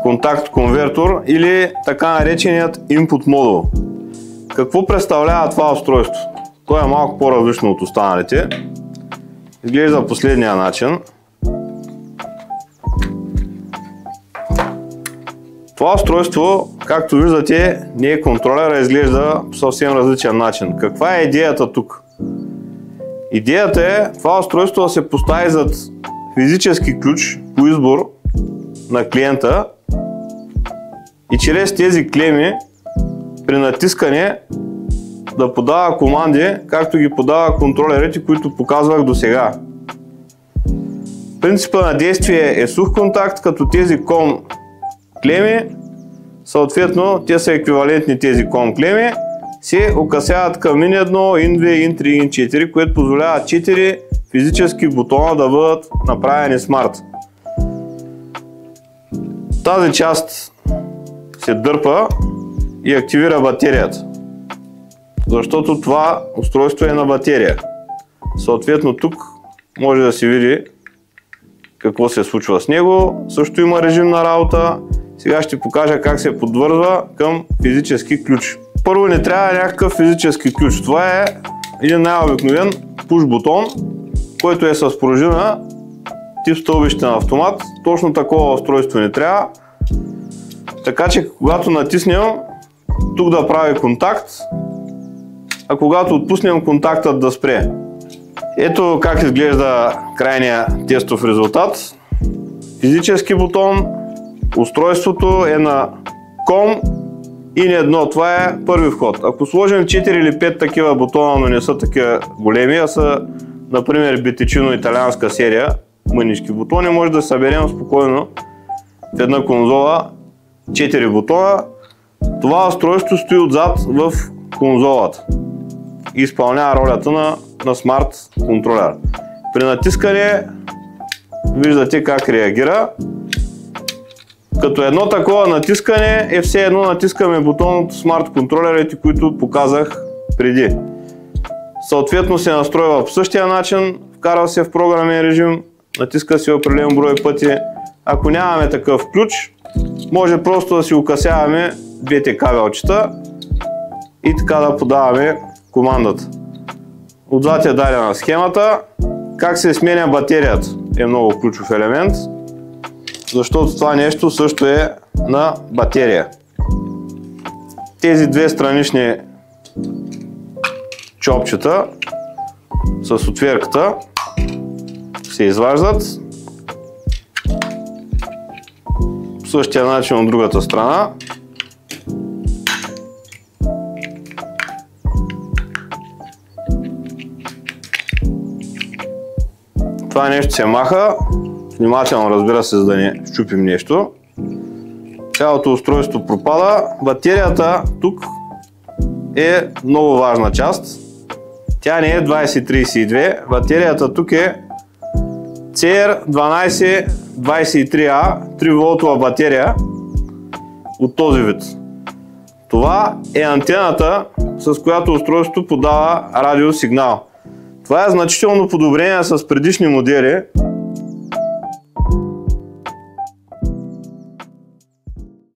контакт конвертор или така нареченият input модул. Какво представлява това устройство? То е малко по-различно от останалите. Изглежда последния начин. Това устройство, както виждате, не е контролер, а изглежда по съвсем различен начин. Каква е идеята тук? Идеята е това устройство да се постави зад физически ключ по избор на клиента и чрез тези клеми при натискане да подава команди, както ги подава контролерите, които показвах до сега. Принципът на действие е сух контакт, като тези COM клеми, съответно те са еквивалентни тези COM клеми, се окасяват към IN1, IN2, IN3, IN4, което позволява 4 физически бутона да бъдат направени смарт. Тази част се дърпа и активира батерията, защото това устройство е на батерия. Съответно тук може да се види какво се случва с него. Също има режим на работа. Сега ще покажа как се подвързва към физически ключ. Първо не трябва някакъв физически ключ. Това е един най-обикновен пуш бутон, който е с пружина тип стълбище на автомат. Точно такова устройство не трябва. Така че когато натиснем, тук да прави контакт, а когато отпуснем, контактът да спре. Ето как изглежда крайния тестов резултат. Физически бутон, устройството е на COM IN1, това е първи вход. Ако сложим 4 или 5 такива бутона, но не са такива големи, а са, например, Битичино-италианска серия, мънички бутони, може да съберем спокойно в една конзола 4 бутона. Това устройство стои отзад в конзолата и изпълнява ролята на смарт контролер. При натискане виждате как реагира. Като едно такова натискане е все едно натискаме бутон от смарт контролерите, които показах преди. Съответно се настройва по същия начин, вкарва се в програмен режим, натиска се определен брой пъти. Ако нямаме такъв ключ, може просто да си окасяваме двете кабелчета и така да подаваме командата. Отзад е дадена схемата. Как се сменя батерията е много ключов елемент, защото това нещо също е на батерия. Тези две странични чопчета с отверката се изваждат по същия начин от другата страна. Това нещо се маха, внимателно разбира се, за да не щупим нещо. Цялото устройство пропада. Батерията тук е много важна част. Тя не е 2032, батерията тук е CR1223A 3 волтова батерия от този вид. Това е антената, с която устройството подава радиосигнал. Това е значително подобрение с предишни модели,